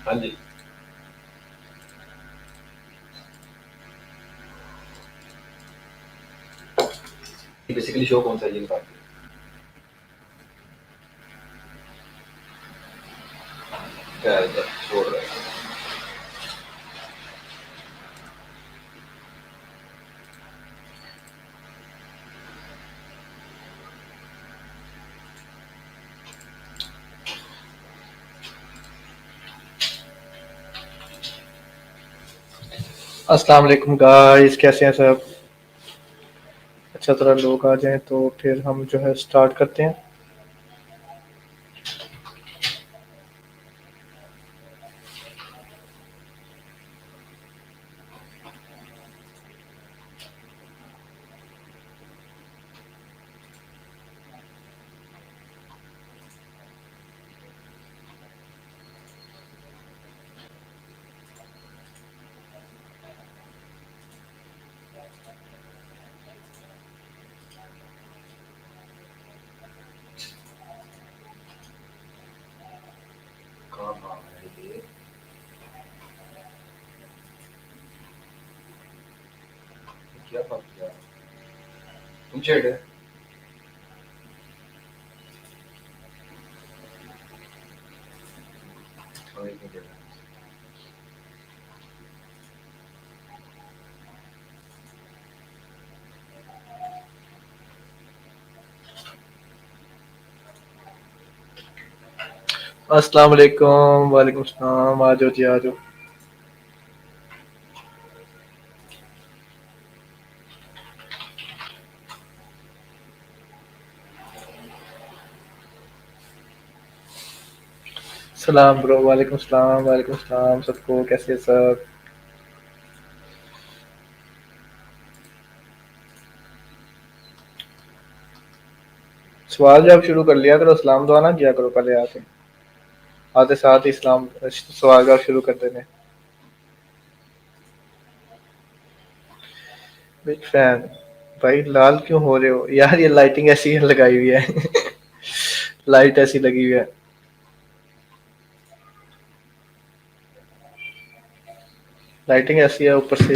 हाँ जी। Basically show कौन सा है ये बता दीजिए। क्या है इधर छोड़ रहा है। अस्सलाम वालेकुम गाइस, कैसे हैं सब? अच्छा तरह लोग आ जाएं तो फिर हम जो है स्टार्ट करते हैं। कहाँ कहाँ है ये। क्या बात किया तुम चेड है। हाँ, एक मिनट। अस्सलाम वालेकुम, वालेकुम सलाम, आ जाओ जी, आ जाओ। सलाम ब्रो, वालेकुम सलाम सबको, कैसे हैं सब? सवाल जवाब शुरू कर लिया करो, सलाम दुआ ना किया करो पहले आके, आते साथ ही इस्लाम सवाल जवाब शुरू कर देने। Big fan. भाई लाल क्यों हो रहे हो यार? ये लाइटिंग ऐसी लगाई हुई है लाइट ऐसी लगी हुई है। लाइटिंग ऐसी है, ऊपर से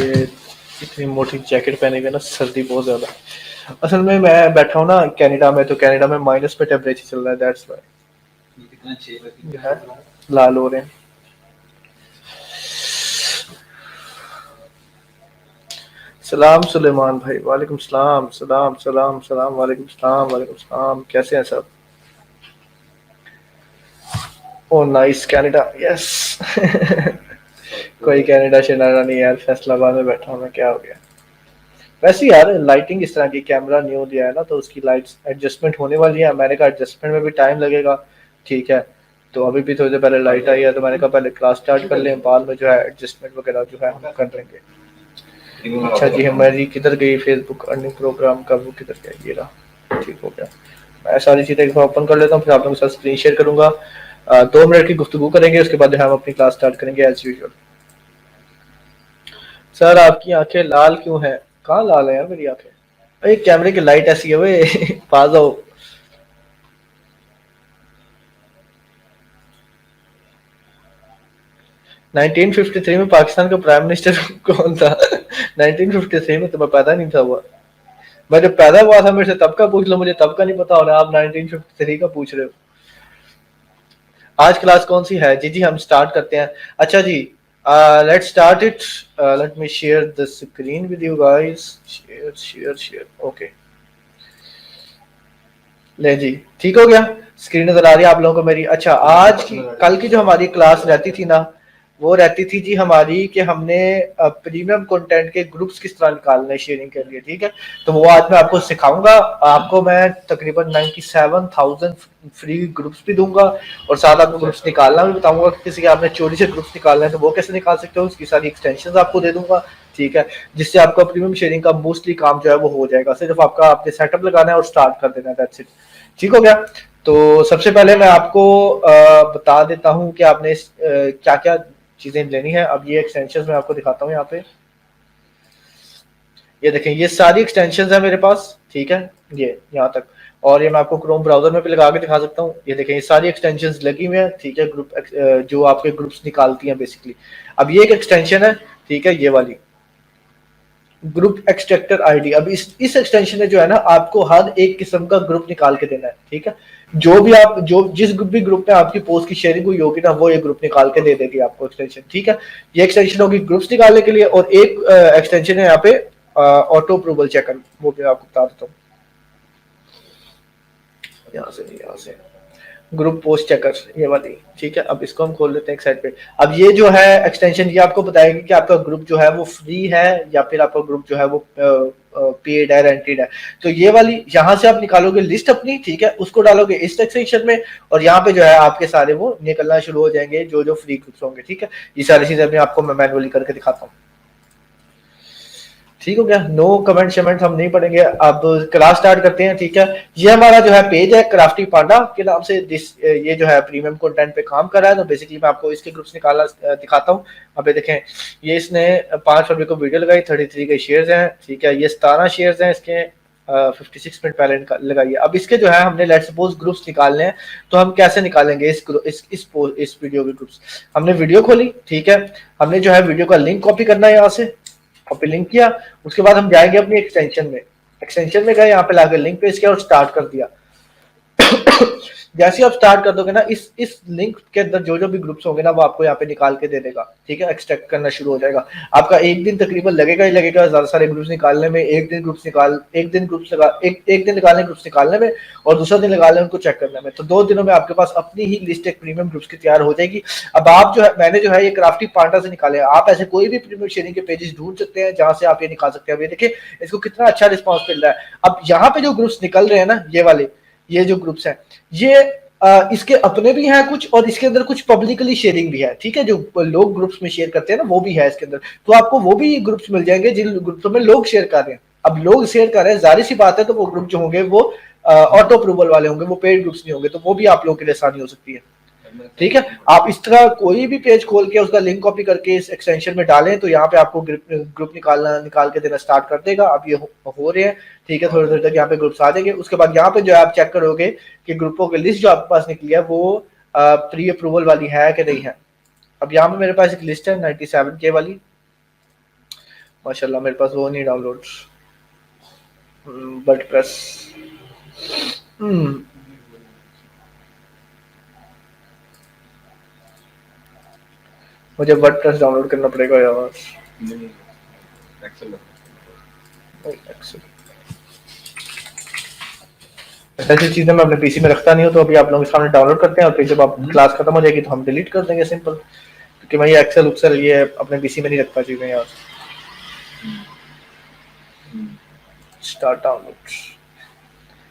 इतनी मोटी जैकेट पहने हुए ना, सर्दी बहुत ज्यादा है। असल में मैं बैठा हूँ ना कनाडा में, तो कनाडा में माइनस पे टेम्परेचर चल रहा है, दैट्स ये कितना चाहिए व्हाई जो है लाल हो रहे हैं। सलाम सुलेमान भाई, वालेकुम सलाम, सलाम सलाम सलाम, वालेकुम सलाम, वालेकुम सलाम, कैसे हैं सब? ओ नाइस, कनाडा, यस कोई कनाडा शनाडा नहीं यार, फैसलाबाद में बैठा हूँ मैं, क्या हो गया? वैसे यार लाइटिंग इस तरह की, कैमरा न्यू दिया है ना, तो उसकी लाइट्स एडजस्टमेंट होने वाली है। मैंने कहा एडजस्टमेंट में भी टाइम लगेगा, ठीक है। तो अभी भी थोड़ी देर पहले लाइट आई है, तो मैंने कहा पहले क्लास स्टार्ट कर लें, बाद में जो है एडजस्टमेंट वगैरह जो है हम कर लेंगे। अच्छा जी, हमारी किधर गई फेसबुक अर्निंग प्रोग्राम का, वो किधर गया? ये रहा, ठीक हो गया। मैं सारी चीज़ें एक बार ओपन कर लेता हूँ, फिर आप लोगों के साथ स्क्रीन शेयर करूंगा। 2 मिनट की गुफ्तगू करेंगे, उसके बाद हम अपनी क्लास स्टार्ट करेंगे एज यूजुअल। सर आपकी आंखें लाल क्यों हैं? कहाँ लाल है यार मेरी आंखें? अरे कैमरे की लाइट ऐसी है वे पास आओ। 1953 में पाकिस्तान का प्राइम मिनिस्टर कौन था? 1953 में तो मैं पैदा नहीं था हुआ। मैं जब पैदा हुआ था मेरे से तब का पूछ लो, मुझे तब का नहीं पता होना, आप 1953 का पूछ रहे हो। आज क्लास कौन सी है? जी जी हम स्टार्ट करते हैं। अच्छा जी, let's start it. Let me share the screen with you guys. Share share share, okay. ले जी, ठीक हो गया। स्क्रीन नजर आ रही है आप लोगों को मेरी? अच्छा, आज की कल की जो हमारी क्लास रहती थी ना, वो रहती थी जी हमारी कि हमने प्रीमियम कंटेंट के ग्रुप्स किस तरह निकालने शेयरिंग के लिए, ठीक है। तो वो आज मैं आपको सिखाऊंगा। आपको मैं तकरीबन 97,000 फ्री ग्रुप्स भी दूंगा, और साथ आपको ग्रुप्स निकालना भी बताऊंगा कि किसी के आपने चोरी से ग्रुप्स निकालना है तो वो कैसे निकाल सकते हो, उसकी सारी एक्सटेंशन आपको दे दूंगा, ठीक है। जिससे आपका प्रीमियम शेयरिंग का मोस्टली काम जो है वो हो जाएगा। सिर्फ आपका आपने सेटअप लगाना है और स्टार्ट कर देना है, दैट्स इट। ठीक हो गया। तो सबसे पहले मैं आपको बता देता हूं कि आपने क्या क्या चीजें लेनी है। अब ये एक्सटेंशन मैं आपको दिखाता हूँ यहाँ पे। ये देखें, ये सारी एक्सटेंशन है मेरे पास, ठीक है, ये यहाँ तक। और ये मैं आपको क्रोम ब्राउजर में भी लगा के दिखा सकता हूँ। ये देखें, ये सारी एक्सटेंशंस लगी हुई हैं, ठीक है, ग्रुप जो आपके ग्रुप्स निकालती हैं बेसिकली। अब ये एक एक्सटेंशन है, ठीक है, ये वाली ग्रुप एक्सट्रैक्टर आईडी। अब इस एक्सटेंशन में जो है ना, आपको हर एक किस्म का ग्रुप निकाल के देना है, ठीक है। जो भी आप जो जिस भी ग्रुप में आपकी पोस्ट की शेयरिंग हुई होगी ना, वो ये ग्रुप निकाल के दे देगी आपको एक्सटेंशन, ठीक है। ये एक्सटेंशन होगी ग्रुप्स निकालने के लिए, और एक एक्सटेंशन है यहाँ पे ऑटो अप्रूवल चेकर, वो भी आपको बता देता हूँ। यहाँ से नहीं, यहाँ से ग्रुप पोस्ट चेकर, ये वाली, ठीक है। अब इसको हम खोल लेते हैं एक साइड पे। अब ये जो है एक्सटेंशन, ये आपको बताएगी कि आपका ग्रुप जो है वो फ्री है या फिर आपका ग्रुप जो है वो पेड है, रेंटेड है। तो ये वाली यहाँ से आप निकालोगे लिस्ट अपनी, ठीक है, उसको डालोगे इस एक्सटेंशन में, और यहाँ पे जो है आपके सारे वो निकलना शुरू हो जाएंगे, जो जो फ्री ग्रुप्स होंगे, ठीक है। ये सारी चीजें मैं आपको मैनुअली करके दिखाता हूँ। ठीक हो गया, नो कमेंट शमेंट हम नहीं पढ़ेंगे, अब क्लास स्टार्ट करते हैं, ठीक है। ये हमारा जो है पेज है क्राफ्टी पांडा के नाम से, ये जो है प्रीमियम कंटेंट पे काम कर रहा है। तो बेसिकली मैं आपको इसके ग्रुप्स निकालना दिखाता हूँ। अब ये देखें, ये इसने 5 फरवरी को वीडियो लगाई, 33 के शेयर्स हैं, ठीक है। ये 17 शेयर्स हैं इसके, 56 मिनट पहले लगाइए। अब इसके जो है हमने लेट्स सपोज ग्रुप्स निकालने हैं, तो हम कैसे निकालेंगे इस वीडियो के ग्रुप्स। हमने वीडियो खोली, ठीक है, हमने जो है वीडियो का लिंक कॉपी करना है, यहाँ से कॉपी लिंक किया। उसके बाद हम जाएंगे अपनी एक्सटेंशन में गए, यहाँ पे लाकर लिंक पेस्ट किया और स्टार्ट कर दिया। जैसे आप स्टार्ट कर दोगे ना, इस लिंक के अंदर जो जो भी ग्रुप्स होंगे ना, वो आपको यहाँ पे निकाल के दे देगा, ठीक है। एक्सट्रैक्ट करना शुरू हो जाएगा। आपका एक दिन तकरीबन लगेगा ही लगेगा ज्यादा सारे ग्रुप्स निकालने में। एक दिन निकालने ग्रुप्स निकालने में, और दूसरा दिन निकालने उनको चेक करने में। तो 2 दिनों में आपके पास अपनी ही लिस्ट एक प्रीमियम ग्रुप्स की तैयार हो जाएगी। अब आप जो है, मैंने जो है ये क्राफ्टी पांडा से निकाले हैं। आप ऐसे कोई भी प्रीमियम शेयरिंग के पेजेस ढूंढ सकते हैं जहां से आप ये निकाल सकते हैं। अब ये देखिए इसको कितना अच्छा रिस्पॉन्स मिल रहा है। अब यहाँ पे जो ग्रुप्स निकल रहे हैं ना, ये वाले, ये जो ग्रुप्स हैं, ये इसके अपने भी हैं कुछ, और इसके अंदर कुछ पब्लिकली शेयरिंग भी है, ठीक है। जो लोग ग्रुप्स में शेयर करते हैं ना, वो भी है इसके अंदर। तो आपको वो भी ग्रुप्स मिल जाएंगे जिन ग्रुप्स में लोग शेयर कर रहे हैं। अब लोग शेयर कर रहे हैं, जाहिर सी बात है, तो वो ग्रुप जो होंगे वो ऑटो अप्रूवल वाले होंगे, वो पेड ग्रुप्स नहीं होंगे। तो वो भी आप लोगों के लिए आसानी हो सकती है, ठीक है। आप इस तरह कोई भी पेज खोल के उसका लिंक कॉपी करके इस एक्सटेंशन में डालें, तो यहाँ पे आपको ग्रुप निकाल के देना स्टार्ट कर देगा। अब ये हो रहे हैं, ठीक है। थोड़ी देर तक यहाँ पे ग्रुप्स आ जाएंगे। उसके बाद यहाँ पे जो है आप चेक करोगे कि ग्रुपों की लिस्ट जो आपके पास निकली है वो प्री अप्रूवल वाली है कि नहीं है। अब यहाँ पे मेरे पास एक लिस्ट है 97K वाली, माशाल्लाह। मेरे पास वो नहीं डाउनलोड, वर्डप्रेस, मुझे वर्डप्रेस डाउनलोड करना पड़ेगा यार। ऐसी चीजें मैं अपने पीसी में रखता नहीं हूँ। तो अभी आप लोगों के सामने डाउनलोड करते हैं, और फिर जब आप क्लास खत्म हो जाएगी तो हम डिलीट कर देंगे, सिंपल। क्योंकि मैं ये एक्सेल ये अपने पीसी में नहीं रखता चीजें यार। स्टार्ट डाउनलोड,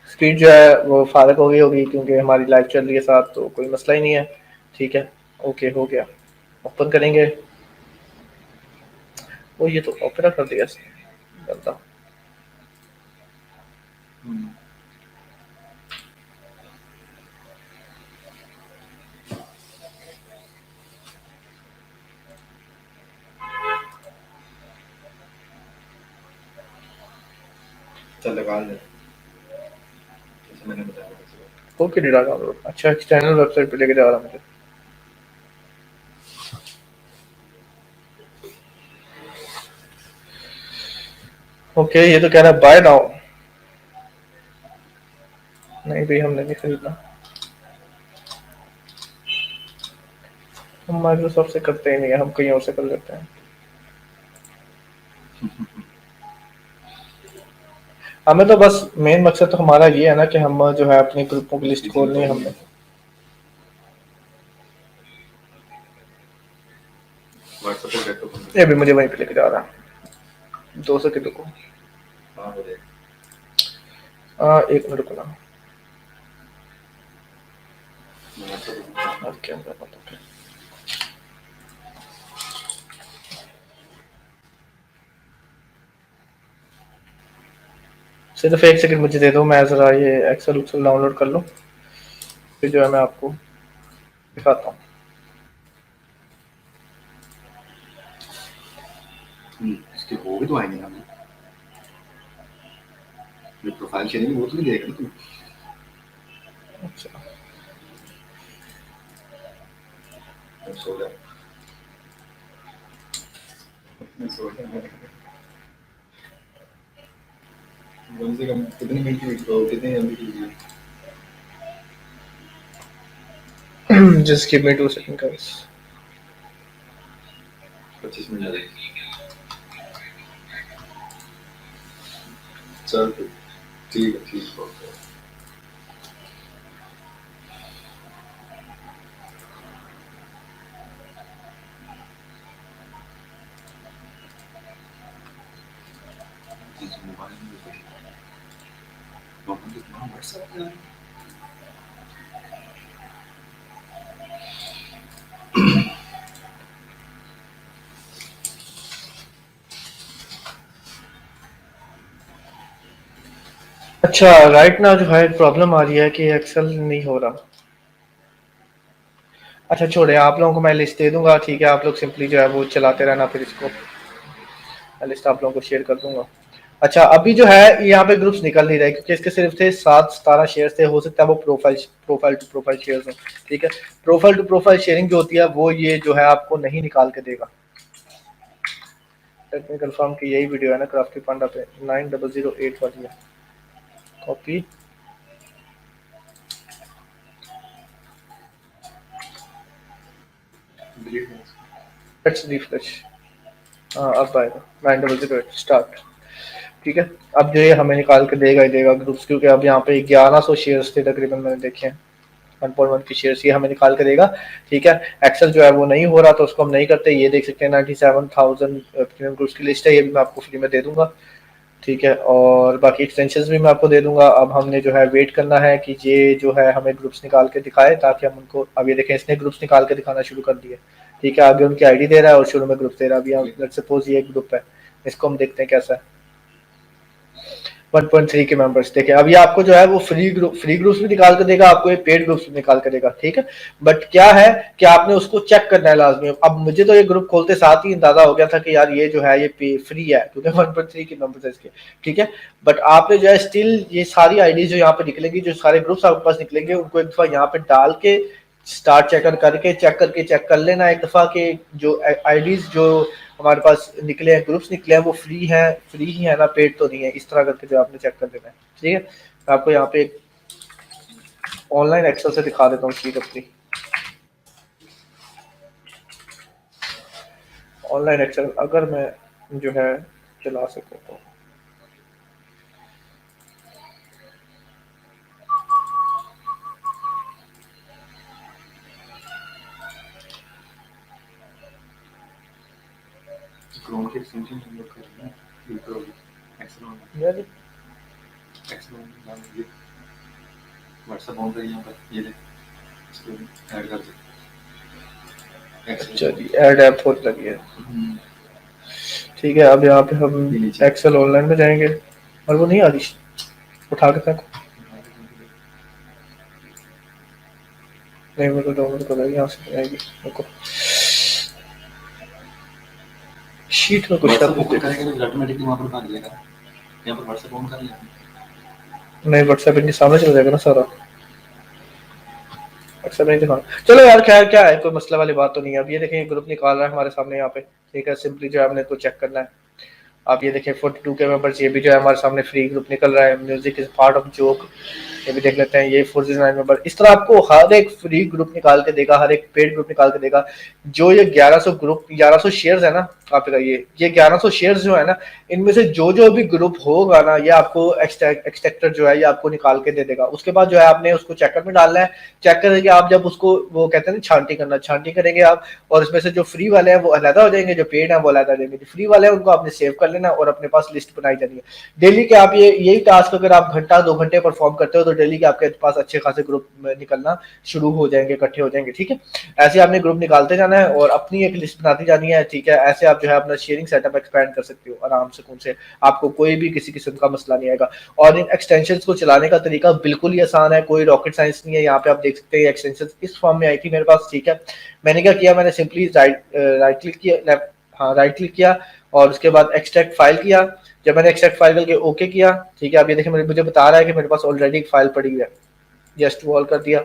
स्पीड जो है वो फारग हो गई होगी क्योंकि हमारी लाइव चल रही है साथ, तो कोई मसला ही नहीं है, ठीक है। ओके, हो गया। ओपन करेंगे, वो ये तो ओपन कर दिया बंदा। चल लगा ले, जैसे मैंने बताया। ओके, डेटा डाउनलोड, अच्छा, एक्सटर्नल वेबसाइट पे लेके जा रहा मुझे। ओके, ये तो कह रहा है बाय नाउ। नहीं भाई, हमने नहीं खरीदना, हम माइक्रोसॉफ्ट से करते ही नहीं है, हम कहीं और से कर लेते हैं। हमें तो बस मेन मकसद तो हमारा ये है ना कि हम जो है अपनी ग्रुपों की लिस्ट खोलनी है हमने। ये भी मुझे वहीं पे लेके जा रहा है 200 किलो को। एक मिनट रुकना। ओके, सिर्फ 1 सेकंड मुझे दे दो, मैं जरा ये एक्सेल डाउनलोड कर लूँ, फिर जो है मैं आपको दिखाता हूँ। इसके वो भी तो आएंगे ना, जो प्रोफाइल शेयरिंग वो तो नहीं देगा तू। सो गया। मैं सो गया। कम से कम कितने मिनट की वीडियो, कितने MB की वीडियो? Just give me 2 seconds, guys. 25 minute आ जाएगी। चल ठीक है, ठीक है। अच्छा, राइट ना जो है प्रॉब्लम आ रही है कि एक्सेल नहीं हो रहा। अच्छा छोड़े, आप लोगों को मैं लिस्ट दे दूंगा, ठीक है, आप लोग सिंपली जो है वो चलाते रहना, फिर इसको लिस्ट आप लोगों को शेयर कर दूंगा। अच्छा, अभी जो है यहाँ पे ग्रुप्स निकल नहीं रहे क्योंकि इसके सिर्फ थे 7-17 शेयर थे, हो सकता है वो प्रोफाइल टू प्रोफाइल शेयर्स हो, ठीक है। प्रोफाइल टू प्रोफाइल शेयरिंग जो होती है वो ये जो है आपको नहीं निकाल के देगा। लेट मी कंफर्म कि यही वीडियो है ना क्राफ्टी पांडा पे 9008 वाली है। Copy, let's refresh. हाँ अब आएगा 9008 स्टार्ट, ठीक है। अब जो ये हमें निकाल के देगा ही देगा ग्रुप्स, क्योंकि अब यहाँ पे 1100 शेयर्स थे तकरीबन, मैंने देखे हैं 1.1 की शेयर्स, ये हमें निकाल के देगा, ठीक है। एक्सेल जो है वो नहीं हो रहा तो उसको हम नहीं करते। ये देख सकते हैं 97,000 प्रीमियम ग्रुप्स की लिस्ट है, ये भी मैं आपको फ्री में दे दूंगा, ठीक है। और बाकी एक्सटेंशंस भी मैं आपको दे दूंगा। अब हमने जो है वेट करना है कि ये जो है हमें ग्रुप्स निकाल के दिखाए, ताकि हम उनको, अब ये देखें इसने ग्रुप्स निकाल के दिखाना शुरू कर दिए, ठीक है। आगे उनकी आईडी दे रहा है और शुरू में ग्रुप दे रहा है। अभी लेट्स सपोज ये एक ग्रुप है, इसको हम देखते हैं कैसा है। 1.3 के मेंबर्स देखें। अब ये आपको जो है वो फ्री ग्रुप्स भी निकाल कर देगा, आपको ये पेड ग्रुप्स भी निकाल कर देगा, ठीक है। बट क्या है कि आपने उसको चेक करना है लाजमी। अब मुझे तो ये ग्रुप खोलते साथ ही अंदाजा हो गया था कि यार ये जो है ये फ्री है, क्योंकि 1.3 के मेंबर्स है इसके, ठीक है। बट आपने जो है स्टिल ये सारी आईडी जो यहाँ पे निकलेंगी, जो सारे ग्रुप्स आपके पास निकलेंगे, उनको एक दफा यहाँ पे डाल के स्टार्ट चेक कर लेना एक दफा के जो आईडीज जो हमारे पास निकले हैं, ग्रुप्स निकले हैं, वो फ्री ही है ना, पेड तो नहीं है। इस तरह करके जो आपने चेक कर देना है, ठीक है। मैं आपको यहाँ पे ऑनलाइन एक्सेल से दिखा देता हूँ शीट अपनी। ऑनलाइन एक्सेल अगर मैं जो है चला सकता हूँ, क्रोम के एक्सटेंशन डाउनलोड करना है, YouTube Excel on, Excel on नाम ये व्हाट्सएप ऑन कर, यहाँ पर ये ले, इसको ऐड कर दे। अच्छा जी, ऐड ऐप हो लगी है, ठीक है। अब यहाँ पे हम एक्सेल ऑनलाइन में जाएंगे और वो नहीं आ रही, उठा के फेंको, नहीं मेरे को डाउनलोड कर यहाँ से आएगी। देखो शीट में कुछ ऑटोमेटिकली वहां पर डाल देगा, यहाँ पर व्हाट्सएप ऑन कर लेना। नहीं, व्हाट्सएप इनके सामने चल जाएगा ना सारा, व्हाट्सएप नहीं दिखाना। चलो यार खैर क्या है, कोई मसला वाली बात तो नहीं है। अब ये देखें ग्रुप निकाल रहा है हमारे सामने यहाँ पे, ठीक है। सिंपली जो है हमने तो चेक करना है। आप ये देखें 42 के मेंबर्स, ये भी जो है हमारे सामने फ्री ग्रुप निकल रहा है। Music is part of joke, ये भी देख लेते हैं। ये 409 मेंबर, इस तरह आपको हर एक फ्री ग्रुप निकाल के देगा, हर एक पेड ग्रुप निकाल के देगा। जो ये 1100 ग्रुप 1100 शेयर्स है ना आपका, ये 1100 शेयर्स जो है ना, इनमें से जो भी ग्रुप होगा ना, ये आपको एक्सट्रैक्टर जो है ये आपको निकाल के दे देगा। उसके बाद जो है आपने उसको चेकर में डालना है। चेक करेंगे आप जब उसको, वो कहते हैं ना छांटी करेंगे आप, और इसमें से जो फ्री वाले हैं वो अलग हो जाएंगे, जो पेड हैं वो अलग हो जाएंगे। जो फ्री वाले हैं उनको आपने सेव कर लेना और अपने पास लिस्ट बनाई जानी है डेली के। आप यही टास्क अगर आप घंटा 2 घंटे परफॉर्म करते हो तो डेली के आपके पास अच्छे खासे ग्रुप निकलना शुरू हो जाएंगे, इकट्ठे हो जाएंगे, ठीक है। ऐसे आपने ग्रुप निकालते जाना है और अपनी एक लिस्ट बनाती जानी है, ठीक है। ऐसे आप जो है अपना शेयरिंग सेटअप एक्सपैंड कर सकते हो आराम से, कौन से आपको कोई भी किसी किस्म का मसला नहीं आएगा। और इन एक्सटेंशंस को चलाने का तरीका बिल्कुल ही आसान है, कोई रॉकेट साइंस नहीं है। यहाँ पे आप देख सकते हैं एक्सटेंशंस इस फॉर्म में आई थी मेरे पास, ठीक है। मैंने क्या किया, मैंने सिंपली राइट क्लिक किया, राइट क्लिक किया और उसके बाद एक्सट्रैक्ट फाइल किया। जब मैंने एक्सट्रैक्ट फाइल करके ओके किया, ठीक है। अब ये देखिए मुझे बता रहा है कि मेरे पास ऑलरेडी एक फाइल पड़ी हुई है, जस्ट वॉल कर दिया,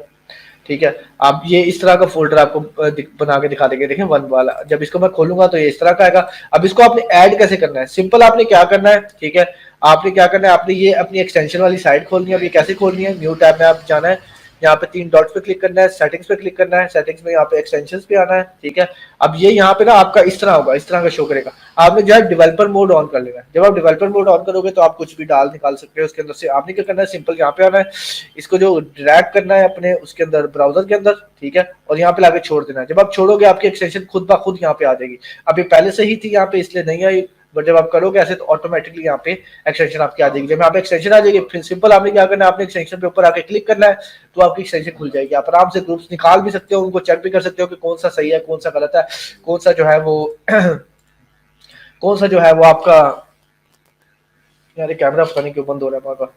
ठीक है। अब ये इस तरह का फोल्डर आपको बना के दिखा देंगे, देखें वन वाला। जब इसको मैं खोलूंगा तो ये इस तरह का आएगा। अब इसको आपने ऐड कैसे करना है, सिंपल आपने क्या करना है, ठीक है, आपने क्या करना है, आपने ये अपनी एक्सटेंशन वाली साइट खोलनी है। अब ये कैसे खोलनी है, न्यू टैब में आप जाना है, यहाँ पे 3 डॉट्स पे क्लिक करना है, सेटिंग्स पे क्लिक करना है, सेटिंग्स में यहाँ पे एक्सटेंशंस पे आना है, ठीक है। अब ये यहाँ पे ना आपका इस तरह होगा, इस तरह का शो करेगा। आपने जो है डेवलपर मोड ऑन कर लेना है। जब आप डेवलपर मोड ऑन करोगे तो आप कुछ भी डाल निकाल सकते हो उसके अंदर से। आपने क्या करना है, सिंपल यहाँ पे आना है, इसको जो ड्रैग करना है अपने उसके अंदर, ब्राउजर के अंदर, ठीक है, और यहाँ पे लाके छोड़ देना है। जब आप छोड़ोगे आपकी एक्सटेंशन खुद ब खुद यहाँ पे आ जाएगी। अब ये पहले से ही थी यहाँ पे इसलिए नहीं आई, बट जब आप करोगे ऐसे तो ऑटोमेटिकली यहाँ पे एक्सटेंशन आपकी आ जाएगी। जब यहाँ पे एक्सटेंशन आ जाएगी, फिर सिंपल आपने क्या करना है, आपने एक्सटेंशन पे ऊपर आके क्लिक करना है, तो आपकी एक्सटेंशन खुल जाएगी। आप आराम से ग्रुप्स निकाल भी सकते हो, उनको चेक भी कर सकते हो कि कौन सा सही है, कौन सा गलत है, कौन सा जो है वो कौन सा जो है वो आपका, यार कैमरा पता नहीं क्यों बंद हो रहा है,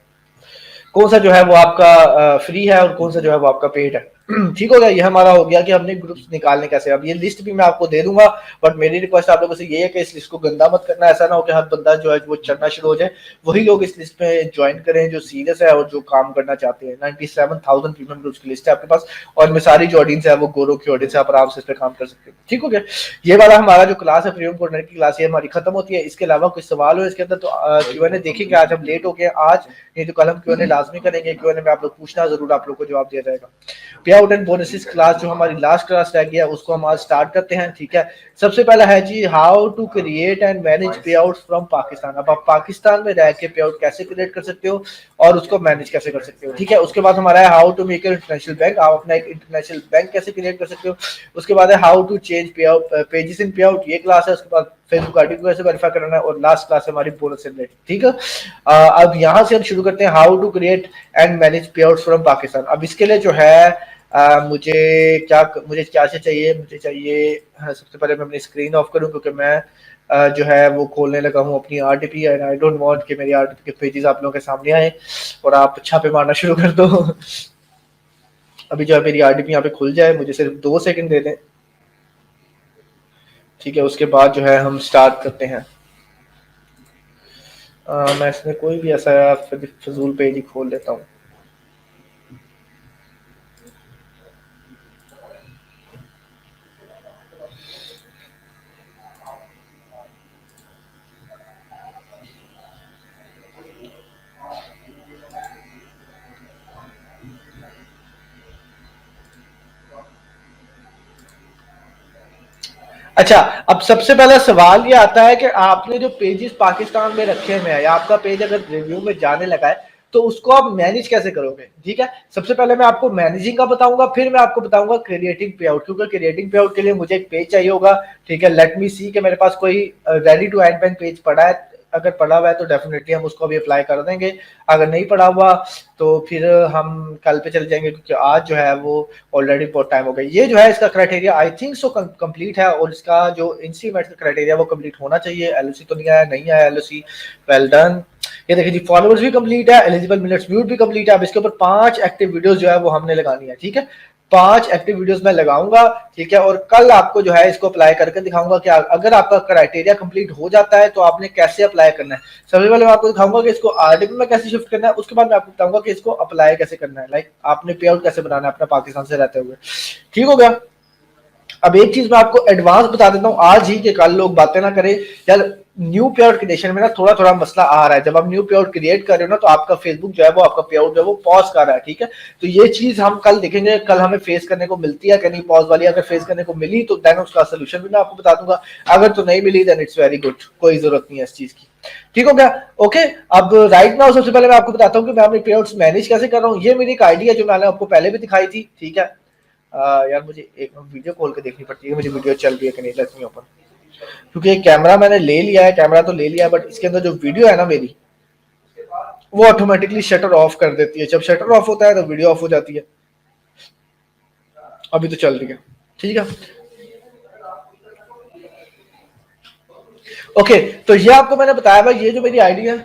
कौन सा जो है वो आपका फ्री है और कौन सा जो है वो आपका पेड है। ठीक हो गया, ये हमारा हो गया कि हमने ग्रुप्स निकालने कैसे। अब ये लिस्ट भी मैं आपको दे दूंगा, बट मेरी रिक्वेस्ट आप लोगों से ये है कि इस लिस्ट को गंदा मत करना। ऐसा ना हो कि हर बंदा जो है वो चढ़ना शुरू हो जाए, वही लोग इस लिस्ट में ज्वाइन करें जो सीरियस है और जो काम करना चाहते हैं। 97,000 प्रीमियम ग्रुप्स की लिस्ट है आपके पास, और इनमें सारी जो ऑडियंस है वो गोरो की ऑडियंस है, आप आराम से इस पर काम कर सकते हो। ठीक हो गया, ये वाला हमारा जो क्लास है प्रीमियम कोऑर्डिनेटर की क्लास, ये हमारी खत्म होती है। इसके अलावा कोई सवाल हो इसके अंदर तो Q&A देखेंगे। आज हम लेट हो गए आज, नहीं तो कल हम Q&A लाजमी करेंगे। Q&A में आप लोग पूछना जरूर, आप लोग को जवाब दिया जाएगा। पे आउट एंड बोनसेस क्लास जो हमारी लास्ट क्लास रह गया उसको हम आज स्टार्ट करते हैं, ठीक है। सबसे पहला है जी how to create and manage pay out from Pakistan. अब आप पाकिस्तान में रह के पे आउट कैसे क्रिएट कर सकते हो और उसको मैनेज कैसे कर सकते हो, ठीक है। उसके बाद हमारा है how to make international bank, आप अपना एक इंटरनेशनल बैंक कैसे क्रिएट कर सकते हो। उसके बाद है हाउ टू चेंज पे out pages in pay out, ये क्लास है। उसके बाद फेसबुक आईडी को कैसे वेरीफाई करना है, और लास्ट क्लास है हमारी बोनस जनरेट, ठीक है। अब यहाँ से हम शुरू करते हैं how to create and manage pay out from Pakistan. अब इसके लिए जो है मुझे क्या से चाहिए, मुझे चाहिए, हाँ, सबसे पहले मैं अपनी स्क्रीन ऑफ करूं क्योंकि मैं जो है वो खोलने लगा हूं अपनी RTP, and I don't want कि मेरी आरटीपी के पेजेस आप लोगों के सामने आए और आप छापे मारना शुरू कर दो। अभी जो है मेरी आरटीपी यहाँ पे खुल जाए, मुझे सिर्फ 2 सेकंड दे दें, ठीक है। उसके बाद जो है हम स्टार्ट करते हैं। मैं इसमें कोई भी ऐसा फजूल पेज ही खोल लेता हूँ। अच्छा, अब सबसे पहला सवाल ये आता है कि आपने जो पेजेस पाकिस्तान में रखे हुए हैं, या आपका पेज अगर रिव्यू में जाने लगा है तो उसको आप मैनेज कैसे करोगे, ठीक है। सबसे पहले मैं आपको मैनेजिंग का बताऊंगा, फिर मैं आपको बताऊंगा क्रिएटिंग पे आउट, क्योंकि क्रिएटिंग पे आउट के लिए मुझे एक पेज चाहिए होगा, ठीक है। लेट मी सी कि मेरे पास कोई ready to add bank page पड़ा है। अगर पड़ा हुआ है तो डेफिनेटली हम उसको भी अप्लाई कर देंगे। अगर नहीं पड़ा हुआ तो फिर हम कल पे चले जाएंगे, क्योंकि आज जो है वो ऑलरेडी बहुत टाइम हो गया। ये जो है इसका criteria I think so complete है, और इसका जो इंस्ट्रूमेंट का क्राइटेरिया वो कंप्लीट होना चाहिए। एलओसी तो नहीं आया, नहीं आया एलओसी, वेल डन। ये देखिए जी, फॉलोअर्स भी कंप्लीट है, एलिजिबल मिनट्स व्यूड भी कंप्लीट है। अब इसके ऊपर 5 एक्टिव वीडियोस जो है वो हमने लगानी है, ठीक है। 5 एक्टिव वीडियोस मैं लगाऊंगा, ठीक है, और कल आपको जो है इसको अप्लाई करके दिखाऊंगा कि अगर आपका क्राइटेरिया कंप्लीट हो जाता है तो आपने कैसे अप्लाई करना है। सबसे पहले मैं आपको दिखाऊंगा कि इसको आरडीपी में कैसे शिफ्ट करना है, उसके बाद मैं आपको बताऊंगा कि इसको अप्लाई कैसे करना है, लाइक आपने पे आउट कैसे बनाना है अपना पाकिस्तान से रहते हुए। ठीक हो गया। अब एक चीज मैं आपको एडवांस बता देता हूँ आज ही, कि कल लोग बातें ना करें यार। न्यू पे आउट क्रिएशन में ना थोड़ा थोड़ा मसला आ रहा है। जब आप न्यू पे आउट क्रिएट कर रहे हो ना तो आपका फेसबुक जो है वो आपका पे आउट जो है वो पॉज कर रहा है, ठीक है। तो ये चीज हम कल देखेंगे, कल हमें फेस करने को मिलती है कि नहीं पॉज वाली। अगर फेस करने को मिली तो देन उसका सोल्यूशन भी मैं आपको बता दूंगा, अगर तो नहीं मिली देन इट्स वेरी गुड, कोई जरूरत नहीं है इस चीज की। ठीक हो गया, ओके। अब राइट नाउ सबसे पहले मैं आपको बताता हूँ कि मैं अपने पे आउट्स मैनेज कैसे कर रहा हूँ। ये मेरी एक आइडिया जो मैंने आपको पहले भी दिखाई थी, ठीक है। यार मुझे एक वीडियो कॉल के देखनी पड़ती है, मुझे वीडियो चल रही है कि नहीं, लेट मी ओपन। क्योंकि कैमरा मैंने ले लिया है, कैमरा तो ले लिया है, बट इसके अंदर जो वीडियो है ना मेरी, वो ऑटोमेटिकली शटर ऑफ कर देती है। जब शटर ऑफ होता है तो वीडियो ऑफ हो जाती है। अभी तो चल रही है, ठीक है। ओके, तो ये आपको मैंने बताया भाई, ये जो मेरी आईडी है,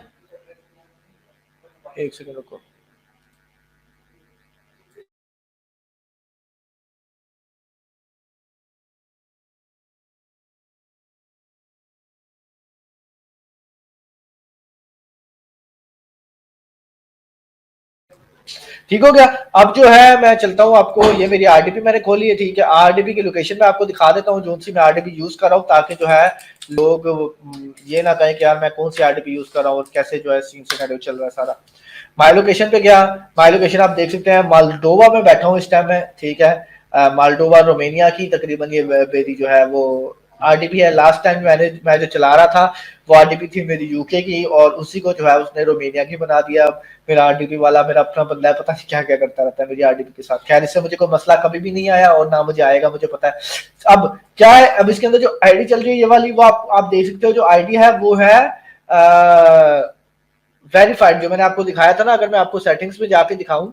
एक सेकंड रुको। ठीक हो गया। अब जो है मैं चलता हूँ आपको, ये मेरी आरडीपी मैंने खोली है, ठीक है। आरडीपी की लोकेशन मैं आपको दिखा देता हूँ जो सी मैं आरडीपी यूज कर रहा हूँ, ताकि जो है लोग ये ना कहें कि यार मैं कौन सी आरडीपी यूज कर रहा हूँ और कैसे जो है सीन सिनेरियो चल रहा है सारा। माई लोकेशन पे गया, माई लोकेशन आप देख सकते हैं मालडोवा में बैठा हूँ इस टाइम में, ठीक है। मालडोवा रोमेनिया की तकरीबन ये मेरी जो है वो आरडीपी है। लास्ट टाइम मैं जो चला रहा था वो आरडीपी थी मेरी यूके की, और उसी को जो है उसने रोमेनिया की बना दिया। मेरा आरडीपी वाला मेरा अपना बंदा है, पता नहीं क्या क्या करता रहता है मेरी आरडीपी के साथ। खैर इससे मुझे कोई मसला कभी भी नहीं आया और ना मुझे आएगा, मुझे पता है। अब क्या है, अब इसके अंदर जो आईडी चल रही है ये वाली, वो आप देख सकते हो जो आईडी है वो है वेरीफाइड, जो मैंने आपको दिखाया था ना। अगर मैं आपको सेटिंग्स में जाके दिखाऊं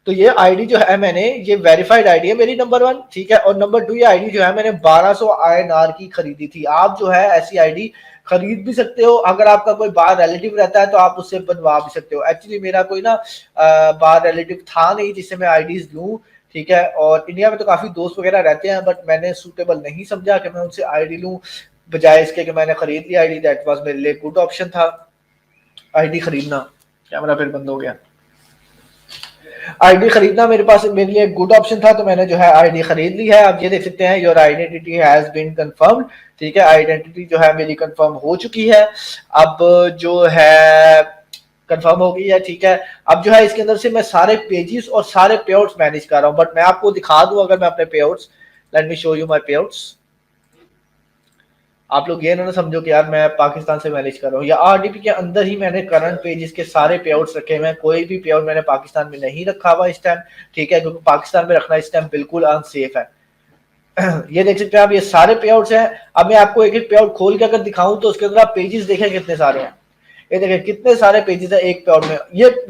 तो ये आईडी जो है मैंने, ये वेरीफाइड आईडी है मेरी, नंबर 1, ठीक है। और नंबर 2 ये आईडी जो है मैंने 1200 INR की खरीदी थी। आप जो है ऐसी आईडी खरीद भी सकते हो, अगर आपका कोई बाहर रिलेटिव रहता है तो आप उससे बनवा भी सकते हो। एक्चुअली मेरा कोई ना बाहर रिलेटिव था नहीं जिससे मैं आईडीज लूं, ठीक है। और इंडिया में तो काफी दोस्त वगैरह रहते हैं, बट मैंने सूटेबल नहीं समझा कि मैं उनसे आईडी लूं, बजाय इसके कि मैंने खरीद ली आईडी। दैट वाज मेरे लिए गुड ऑप्शन था आईडी खरीदना। कैमरा फिर बंद हो गया। आईडी खरीदना मेरे लिए गुड ऑप्शन था, तो मैंने जो है आईडी खरीद ली है। आप ये देख सकते हैं your identity has been confirmed, ठीक है। आइडेंटिटी जो है मेरी कंफर्म हो चुकी है। अब जो है कंफर्म हो गई है, ठीक है। अब जो है इसके अंदर से मैं सारे पेजेस और सारे पेआउट्स मैनेज कर रहा हूँ, बट मैं आपको दिखा दूं अगर मैं अपने पेआउट्स, let me show you my पेआउट्स। आप लोग ये ना समझो कि यार मैं पाकिस्तान से मैनेज कर रहा हूँ, या आरडीपी के अंदर ही मैंने करंट पेजेस के सारे पेआउट्स रखे हुए हैं। कोई भी पेआउट मैंने पाकिस्तान में नहीं रखा हुआ इस टाइम, ठीक है, क्योंकि पाकिस्तान में रखना इस टाइम बिल्कुल अनसेफ है। ये देख सकते हैं आप, ये सारे पेआउट्स हैं। अब मैं आपको एक एक पेआउट खोल के अगर दिखाऊं तो उसके अंदर आप पेजेस देखें कितने सारे हैं। ये देखिए कितने सारे पेजेस है एक पेआउट में।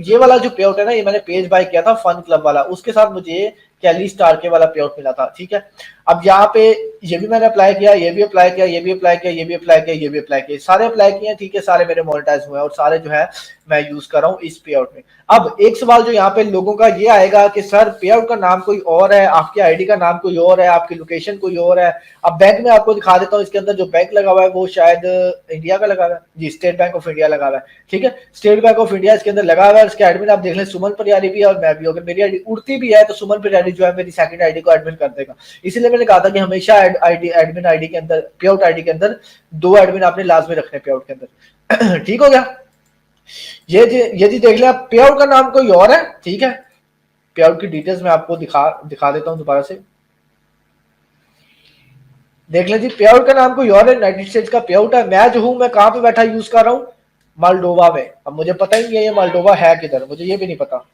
ये वाला जो पेआउट है ना, ये मैंने पेज बाय किया था फन क्लब वाला, उसके साथ मुझे कैली स्टार के वाला पेआउट मिला था, ठीक है। अब यहाँ पे ये भी मैंने अप्लाई किया, ये भी अप्लाई किया, ये भी अप्लाई किया, ये भी अप्लाई किया, ये भी अप्लाई किया, सारे अप्लाई किए, ठीक है। सारे मेरे मोनेटाइज हुए हैं और सारे जो है मैं यूज कर रहा हूँ इस पेआउट में। अब एक सवाल जो यहाँ पे लोगों का ये आएगा कि सर पेआउट का नाम कोई और है, आपकी आईडी का नाम कोई और है, आपकी लोकेशन कोई और है। अब बैंक में आपको दिखा देता हूँ, इसके अंदर जो बैंक लगा हुआ है वो शायद इंडिया का लगा हुआ है जी, स्टेट बैंक ऑफ इंडिया लगा हुआ है, ठीक है। स्टेट बैंक ऑफ इंडिया इसके अंदर लगा हुआ है। इसके एडमिन आप देख लें सुमन परियारी भी है और मैं भी। अगर मेरी आईडी उड़ती भी है तो सुमन परियारी जो है मेरी सेकंड आईडी को एडमिन कर देगा। इसलिए मैंने कहा था कि हमेशा एडमिन आईडी के अंदर, पेआउट आईडी के अंदर 2 एडमिन आपने लाजमी रखने पेआउट के अंदर। ठीक हो गया। ये जी देख ले, आप पेआउट का नाम कोई और है, ठीक है। पेआउट की डिटेल्स मैं आपको दिखा देता हूं दोबारा से। देख ले जी, पेआउट का नाम कोई और है, यूनाइटेड स्टेट्स का पेआउट है। मैं जो हूं, मैं कहां पे बैठा यूज कर रहा हूं, मालडोवा में। अब मुझे पता ही नहीं है ये मालडोवा है किधर, मुझे ये भी नहीं पता,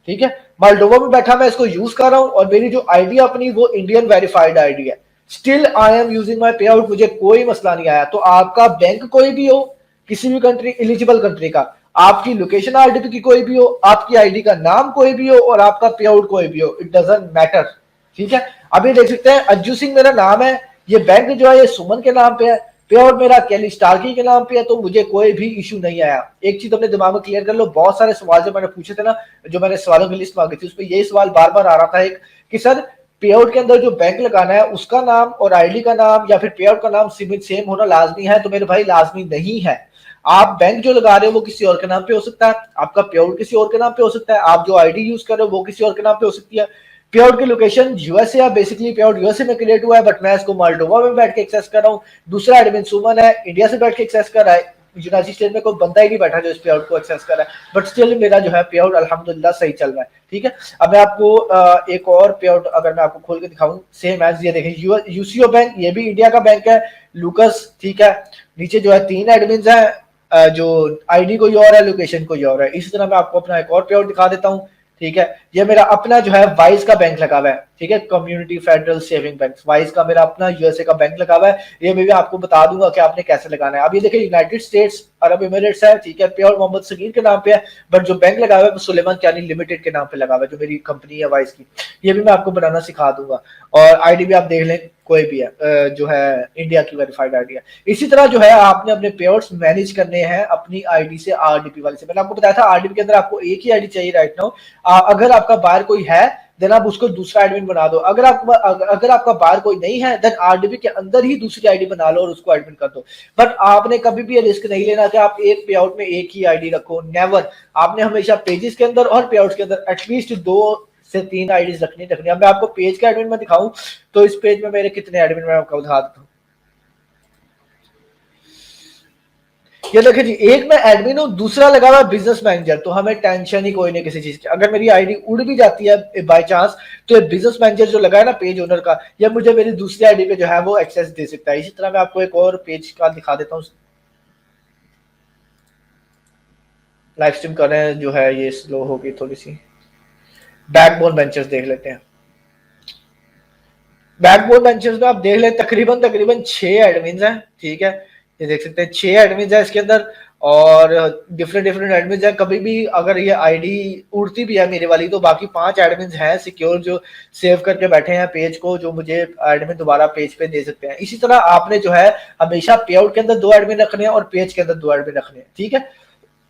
ठीक है। मालडोवा में बैठा मैं इसको यूज कर रहा हूं, और मेरी जो आईडी अपनी वो इंडियन वेरीफाइड आईडी है। Still I am using my payout, मुझे कोई मसला नहीं आया। तो आपका बैंक कोई भी हो, किसी भी कंट्री, एलिजिबल कंट्री का, आपकी लोकेशन आरडीपी की कोई भी हो, आपकी आईडी का नाम कोई भी हो, और आपका पेआउट कोई भी हो, इट डजंट मैटर, ठीक है। अभी देख सकते हैं अज्जू सिंह मेरा नाम है, ये बैंक जो है ये सुमन के नाम पे है, पेआउट मेरा कैली स्टार्की के नाम पे है, तो मुझे कोई भी इशू नहीं आया। एक चीज अपने दिमाग में क्लियर कर लो, बहुत सारे सवाल जो मैंने पूछे थे ना, जो मैंने सवालों की लिस्ट मांगी थी, उस पर यही सवाल बार बार आ रहा था एक, कि सर पेआउट के अंदर जो बैंक लगाना है उसका नाम और आईडी का नाम या फिर पेआउट का नाम सेम होना लाजमी है। तो मेरे भाई लाजमी नहीं है। आप बैंक जो लगा रहे हो वो किसी और के नाम पे हो सकता है, आपका पेआउट किसी और के नाम पे हो सकता है, आप जो आईडी यूज कर रहे हो वो किसी और के नाम पे हो सकती है। पेआउट की लोकेशन यूएसए है, बेसिकली पेआउट यूएसए में क्रिएट हुआ है, बट मैं इसको माल्डोवा में बैठ के एक्सेस कर रहा हूँ। दूसरा एडमिन सुमन है, इंडिया से बैठ के एक्सेस कर रहा है। यूनाइटेड स्टेट में कोई बंदा ही नहीं बैठा जो इस पेआउट को एक्सेस कर रहा है, बट स्टिल मेरा जो है पेआउट अल्हम्दुलिल्लाह सही चल रहा है, ठीक है। अब मैं आपको एक और पेआउट अगर मैं आपको खोल के दिखाऊं, सेम एज ये देखें, यूसीओ बैंक, ये भी इंडिया का बैंक है, लूकस, ठीक है। नीचे जो है 3 एडमिन है, जो आईडी कोई और है, लोकेशन कोई और है। इसी तरह मैं आपको अपना एक और पेआउट दिखा देता हूँ, ठीक है। ये मेरा अपना जो है वाइज का बैंक लगा हुआ है, ठीक है, community federal saving bank, wise का मेरा अपना यूएसए का बैंक लगा हुआ है। ये मैं भी आपको बता दूंगा कि आपने कैसे लगाना है। अब ये देखिए यूनाइटेड स्टेट्स अरब एमिरेट्स है, ठीक है, पेआउट मोहम्मद सगीर के नाम पे है, बट जो बैंक लगा हुआ है वो सुलेमान चानी लिमिटेड के नाम पे लगा हुआ है, जो मेरी कंपनी है वाइज की। ये भी मैं आपको बनाना सिखा दूंगा, और आईडी भी आप देख लें, कोई भी है जो है इंडिया की वेरीफाइड आईडी है। इसी तरह जो है आपने अपने पेआउट्स मैनेज करने हैं अपनी आईडी से, आरडीपी वाले से। मैंने आपको बताया था आरडीपी के अंदर आपको एक ही आईडी चाहिए राइट नाउ। अगर आपका बाहर कोई है देन आप उसको दूसरा एडमिन बना दो। अगर आपका बाहर कोई नहीं है देन आरडीबी के अंदर ही दूसरी आईडी बना लो और उसको एडमिन कर दो। बट आपने कभी भी ये रिस्क नहीं लेना कि आप एक पे आउट में एक ही आईडी रखो, नेवर। आपने हमेशा पेजेस के अंदर और पे आउट के अंदर एटलीस्ट 2 से 3 आईडीज रखनी। अब मैं आपको पेज का एडमिन में दिखाऊं तो इस पेज में मेरे कितने एडमिन मैं आपको बता देता हूँ। ये देखिए जी, एक मैं एडमिन हूँ, दूसरा लगा हुआ बिजनेस मैनेजर, तो हमें टेंशन ही कोई नहीं किसी चीज की। अगर मेरी आईडी उड़ भी जाती है बाय चांस तो ये बिजनेस मैनेजर जो लगा है ना पेज ओनर का, या मुझे मेरी दूसरी आईडी पे जो है वो एक्सेस दे सकता है। इसी तरह मैं आपको एक और पेज का दिखा देता हूँ। लाइव स्ट्रीम कर रहे हैं जो है ये स्लो होगी थोड़ी सी। बैकबोन वेंचर्स देख लेते हैं। बैकबोन वेंचर्स में आप देख लें तकरीबन 6 एडमिन हैं, ठीक है। ये देख सकते हैं 6 एडमिन है इसके अंदर और डिफरेंट एडमिन है। कभी भी अगर ये आईडी उड़ती भी है मेरे वाली तो बाकी 5 एडमिन हैं सिक्योर जो सेव करके बैठे हैं पेज को, जो मुझे एडमिन दोबारा पेज पे दे सकते हैं। इसी तरह आपने जो है हमेशा पे आउट के अंदर 2 एडमिन रखने हैं और पेज के अंदर 2 एडमिन रखने हैं, ठीक है।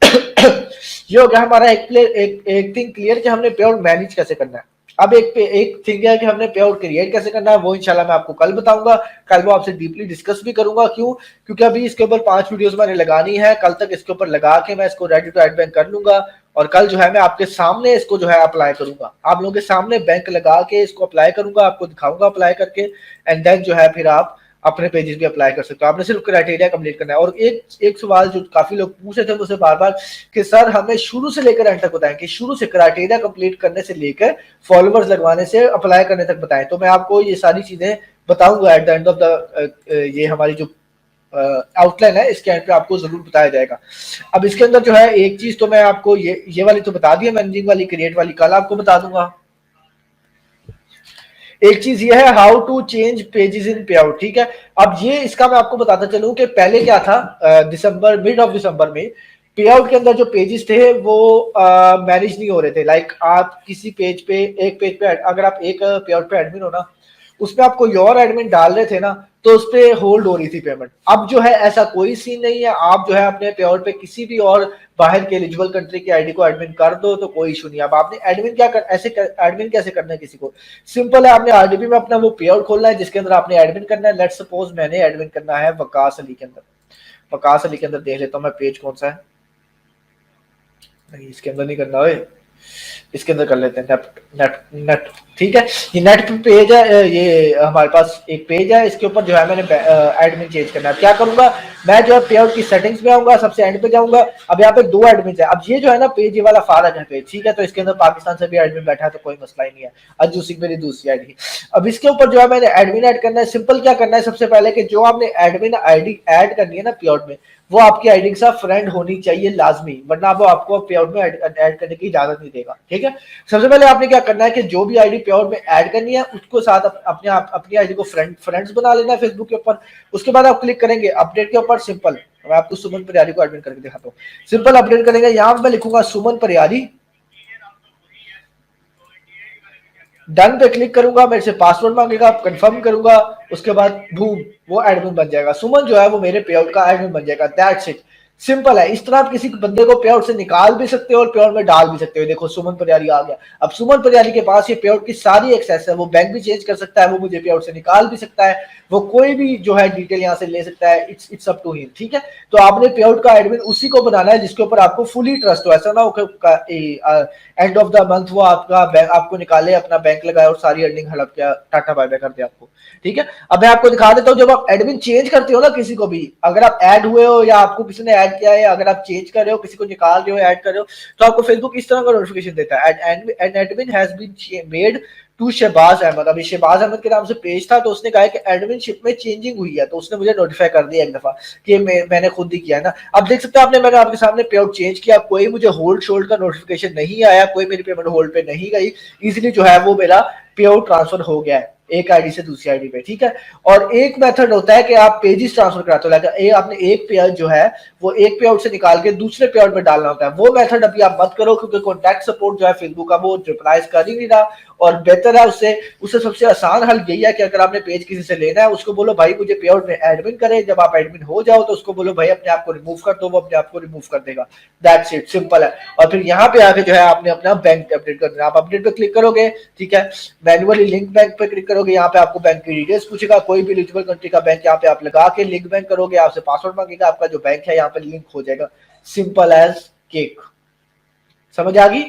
ये हो गया हमारा एक थिंग क्लियर कि हमने पे आउट मैनेज कैसे करना है। अब एक थिंग है कि हमने पे आउट क्रिएट कैसे करना है, वो इंशाल्लाह मैं आपको कल बताऊंगा। कल वो आपसे डीपली डिस्कस भी करूंगा। क्यों? क्योंकि अभी इसके ऊपर 5 वीडियोस मैंने लगानी है। कल तक इसके ऊपर लगा के मैं इसको रेडी टू एड बैंक कर लूंगा और कल जो है मैं आपके सामने इसको जो है अप्लाई करूंगा। आप लोगों के सामने बैंक लगा के इसको अप्लाई करूंगा, आपको दिखाऊंगा अप्लाई करके, एंड देन जो है फिर आप अपने पेजेस भी अप्लाई कर सकते हो। आपने सिर्फ क्राइटेरिया कंप्लीट करना है। और एक सवाल जो काफी लोग पूछ रहे थे मुझसे बार बार कि सर हमें शुरू से लेकर एंड तक बताएं, कि शुरू से क्राइटेरिया कंप्लीट करने से लेकर फॉलोवर्स लगवाने से अप्लाई करने तक बताएं। तो मैं आपको ये सारी चीजें बताऊंगा at the end of the ये हमारी जो आउटलाइन है इसके एंड पे आपको जरूर बताया जाएगा। अब इसके अंदर जो है एक चीज तो मैं आपको ये वाली तो बता दी है, मैनेजिंग वाली, क्रिएट वाली कल आपको बता दूंगा। एक चीज ये है how to change pages in pay out, ठीक है। अब ये इसका मैं आपको बताता चलूं कि पहले क्या था, दिसंबर मिड ऑफ दिसंबर में पे आउट के अंदर जो पेजेस थे वो मैनेज नहीं हो रहे थे। लाइक आप किसी पेज पे अगर आप एक पे आउट पे एडमिन हो ना, उसमें आप कोई और एडमिन डाल रहे थे ना तो उस पे होल्ड हो रही थी पेमेंट। अब जो है ऐसा कोई सीन नहीं है। आप जो है अपने पे आउट पे किसी भी और बाहर के एलिजिबल कंट्री की आईडी को एडमिन कर दो तो कोई इशू नहीं है। अब आपने एडमिन कैसे करना है किसी को, सिंपल है। आपने आरडीबी में अपना वो पे आउट खोलना है जिसके अंदर आपने एडमिन करना है। लेट्स सपोज मैंने एडमिन करना है वकास अली के अंदर। वकास अली के अंदर देख लेता हूँ मैं पेज कौन सा है। नहीं, इसके अंदर नहीं करना है, इसके अंदर कर लेते हैं नेट, ठीक है। ये नेट पे पेज है, ये हमारे पास एक पेज है, इसके ऊपर जो है मैंने एडमिन चेंज करना है। क्या करूंगा मैं, जो है पे आउट की सेटिंग्स में आऊंगा, सबसे एंड पे जाऊंगा। अब यहाँ पे 2 एडमिन है। अब ये जो है ना पेज, ये वाला फारग है पेज, ठीक है। तो इसके अंदर पाकिस्तान से भी एडमिन बैठा है तो कोई मसला ही नहीं है। अज्जू सिंह मेरी दूसरी आईडी। अब इसके ऊपर जो है मैंने एडमिन ऐड करना है। सिंपल क्या करना है, सबसे पहले कि जो आपने एडमिन आईडी ऐड करनी है ना पे आउट में, वो आपकी आईडी के साथ फ्रेंड होनी चाहिए लाजमी, वरना वो आपको पे आउट में ऐड करने की इजाजत नहीं देगा, ठीक है। सबसे पहले आपने क्या करना है कि जो भी आईडी पे आउट में ऐड करनी है उसको साथ अपनी आईडी को फ्रेंड्स बना लेना है फेसबुक के ऊपर। उसके बाद आप क्लिक करेंगे अपडेट के ऊपर। सिंपल, मैं आपको सुमन परियारी को एडमिन करके दिखाता हूँ। सिंपल अपडेट करेंगे, यहाँ पे मैं लिखूंगा सुमन परियारी, डन पे क्लिक करूंगा, मेरे से पासवर्ड मांगेगा, कंफर्म करूंगा, उसके बाद बूम वो एडमिन बन जाएगा। सुमन जो है वो मेरे पे आउट का एडमिन बन जाएगा। दैट्स इट, सिंपल है। इस तरह आप किसी बंदे को पे आउट से निकाल भी सकते हो और पे आउट में डाल भी सकते हो। देखो सुमन परियारी आ गया। अब सुमन परियारी के पास ये पे आउट की सारी एक्सेस है, वो बैंक भी चेंज कर सकता है, वो मुझे पे आउट से निकाल भी सकता है, वो कोई भी जो है डिटेल यहाँ से ले सकता है। इट्स अप टू हिम, ठीक है। तो आपने पे आउट का एडमिन उसी को बनाना है जिसके ऊपर आपको फुली ट्रस्ट हो। ऐसा ना हो एंड ऑफ द मंथ वो आपको निकाले, अपना बैंक लगाए और सारी अर्निंग हड़प के टाटा बाय बाय कर दे आपको, ठीक है। अब मैं आपको दिखा देता हूँ, जब आप एडमिन चेंज करते हो ना किसी को भी, अगर आप ऐड हुए हो या आपको किसी ने ऐड किया है, अगर आप चेंज कर रहे हो, किसी को निकाल रहे हो, ऐड कर रहे हो, तो आपको फेसबुक इस तरह का नोटिफिकेशन देता है, an admin has been made to Shahbaz Ahmad. अभी शहबाज अहमद के नाम से पेज था तो उसने कहा कि एडमिनशिप में चेंजिंग हुई है, तो उसने मुझे नोटिफाई कर दिया एक दफा कि मैंने खुद ही किया है ना। अब देख सकते हैं मैंने आपके सामने पे आउट चेंज किया, कोई मुझे होल्ड शोल्ड का नोटिफिकेशन नहीं आया, कोई मेरी पेमेंट होल्ड पे नहीं गई, इजीली जो है वो मेरा पे आउट ट्रांसफर हो गया है। एक आईडी से दूसरी आईडी पे, ठीक है। और एक मेथड होता है कि आप पेजेस ट्रांसफर कराते हो, लाइक आपने एक पे आउट जो है वो एक पे आउट से निकाल के दूसरे पे आउट में डालना होता है। वो मेथड अभी आप मत करो, क्योंकि कॉन्टैक्ट सपोर्ट जो है फेसबुक का वो रिप्लाईज कर ही नहीं रहा। और बेहतर है उससे सबसे आसान हल यही है कि अगर आपने पेज किसी से लेना है, उसको बोलो भाई मुझे पे आउट में एडमिन करे। जब आप एडमिन हो जाओ तो उसको बोलो भाई अपने आप को रिमूव कर दो, वो अपने आप को रिमूव कर देगा। दैट्स इट, सिंपल है। और फिर यहाँ पे आके जो है आपने अपना बैंक अपडेट कर देना। आप अपडेट पे क्लिक करोगे, ठीक है, मैनुअली लिंक बैंक पे क्लिक करोगे, यहाँ पे आपको बैंक की डिटेल्स पूछेगा, कोई भी एलिजिबल कंट्री का बैंक यहाँ पे आप लगा के लिंक बैंक करोगे, आपसे पासवर्ड मांगेगा, आपका जो बैंक है यहाँ पे लिंक हो जाएगा। Simple as cake. समझ आ गई?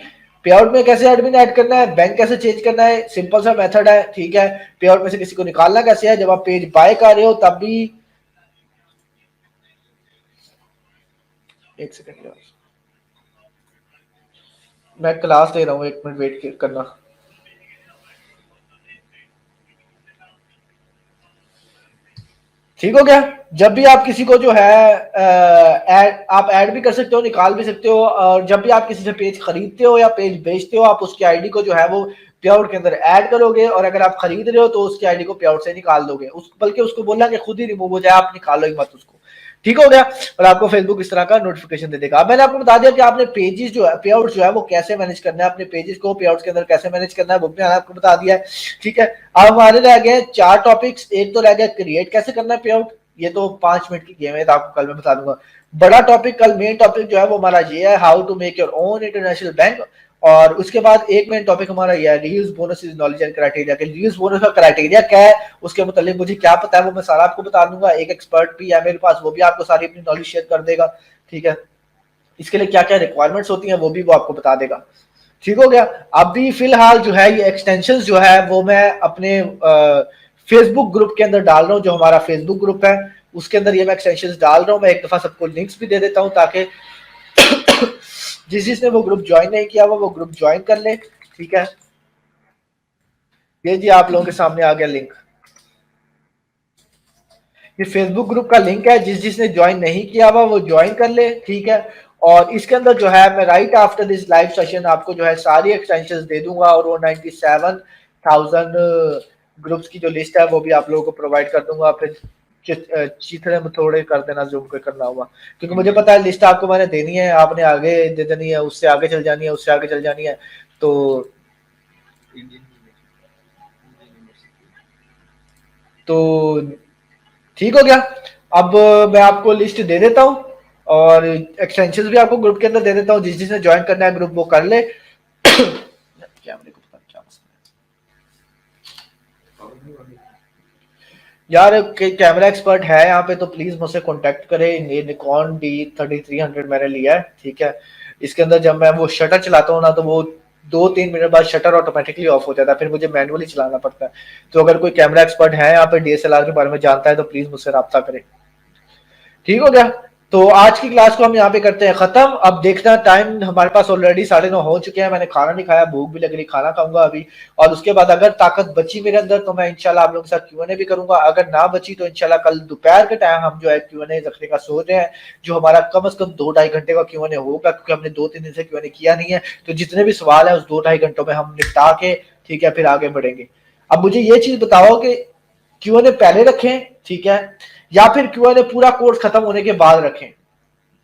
पे आउट में कैसे एडमिन ऐड करना है, बैंक कैसे चेंज करना है, सिंपल सा मेथड है, ठीक है। पे आउट में से किसी को निकालना कैसे है, जब आप पेज बाय कर रहे हो तब भी, एक सेकंड मैं क्लास ले रहा हूँ, एक मिनट वेट करना। ठीक हो गया। जब भी आप किसी को जो है आप ऐड भी कर सकते हो, निकाल भी सकते हो। और जब भी आप किसी से पेज खरीदते हो या पेज बेचते हो, आप उसकी आईडी को जो है वो पे आउट के अंदर ऐड करोगे, और अगर आप खरीद रहे हो तो उसकी आईडी को पे आउट से निकाल दोगे, बल्कि उसको बोलना कि खुद ही रिमूव हो जाए, आप निकालो ही मत उसको। ठीक हो गया। और आपको फेसबुक इस तरह का नोटिफिकेशन दे देगा। अब मैंने आपको बता दिया कि आपने पेजेस जो है पे आउट जो है वो कैसे मैनेज करना है, अपने पेजेस को पे आउट के अंदर कैसे मैनेज करना है, वो भी मैंने आपको बता दिया है। ठीक है। अब हमारे रह गए 4 टॉपिक्स। एक तो रह गया क्रिएट कैसे करना है पे आउट, ये तो 5 मिनट की गेम है, तो आपको कल मैं बता दूंगा। बड़ा टॉपिक कल मेन टॉपिक जो है वो हमारा ये है, how to make your own international bank. और उसके बाद एक मेन टॉपिक हमारा ये है, reels bonus is knowledge and criteria. के रील्स बोनस का क्राइटेरिया क्या है, उसके मतलब मुझे क्या पता है वो मैं सारा आपको बता दूंगा। एक एक्सपर्ट भी है मेरे पास, वो भी आपको सारी अपनी नॉलेज शेयर कर देगा। ठीक है। इसके लिए क्या क्या रिक्वायरमेंट्स होती हैं वो भी वो आपको बता देगा। ठीक हो गया। अभी फिलहाल जो है ये एक्सटेंशंस जो है वो मैं अपने फेसबुक ग्रुप के अंदर डाल रहा हूँ। जो हमारा फेसबुक ग्रुप है उसके अंदर ये मैं एक्सटेंशंस डाल रहा हूँ। मैं एक दफा सबको लिंक्स भी दे देता हूँ, ताकि जिसने वो ग्रुप ज्वाइन नहीं किया वो ग्रुप ज्वाइन कर ले। ठीक है। ये जी आप लोगों के सामने आ गया लिंक। ये फेसबुक ग्रुप का लिंक है, जिसने ज्वाइन नहीं किया हुआ वो ज्वाइन कर ले। ठीक है। और इसके अंदर जो है मैं right after this live session आपको जो है सारी एक्सटेंशंस दे दूंगा, और वो 97,000 ग्रुप्स की जो लिस्ट है वो भी आप लोगों को प्रोवाइड कर दूंगा। फिर चीथड़े में थोड़े कर देना जो उनको करना होगा, क्योंकि मुझे पता है लिस्ट आपको मैंने देनी है, आपने आगे दे देनी है, उससे आगे चल जानी है, उससे आगे चल जानी है। तो ठीक हो गया। अब मैं आपको लिस्ट दे देता हूँ, और एक्सटेंशंस भी आपको ग्रुप के अंदर दे देता हूँ। जिसने ज्वाइन करना है ग्रुप वो कर ले। कैमरे को पता क्या यार, कैमरा एक्सपर्ट है यहाँ पे तो प्लीज मुझसे कांटेक्ट करे। ये निकॉन D3300 मैंने लिया है। ठीक है। इसके अंदर जब मैं वो शटर चलाता हूँ ना, तो वो 2-3 मिनट बाद शटर ऑटोमेटिकली ऑफ हो जाता है, फिर मुझे मैनुअली चलाना पड़ता है। तो अगर कोई कैमरा एक्सपर्ट है यहाँ पे, DSLR के बारे में जानता है, तो प्लीज मुझसे रब्ता करे। ठीक हो गया। तो आज की क्लास को हम यहाँ पे करते हैं खत्म। अब देखना टाइम हमारे पास ऑलरेडी 9:30 हो चुके हैं। मैंने खाना नहीं खाया, भूख भी लग रही, खाना खाऊंगा अभी। और उसके बाद अगर ताकत बची मेरे अंदर तो मैं इंशाल्लाह आप लोगों के साथ Q&A भी करूंगा। अगर ना बची तो इंशाल्लाह कल दोपहर के टाइम हम जो है Q&A रखने का सोच रहे हैं, जो हमारा कम से कम 2-2.5 घंटे का Q&A होगा, क्योंकि हमने 2-3 दिन से Q&A किया नहीं है। तो जितने भी सवाल है उस 2-2.5 घंटों में हम निपटा के, ठीक है, फिर आगे बढ़ेंगे। अब मुझे ये चीज बताओ कि Q&A पहले रखें, ठीक है, या फिर Q&A पूरा कोर्स खत्म होने के बाद रखें?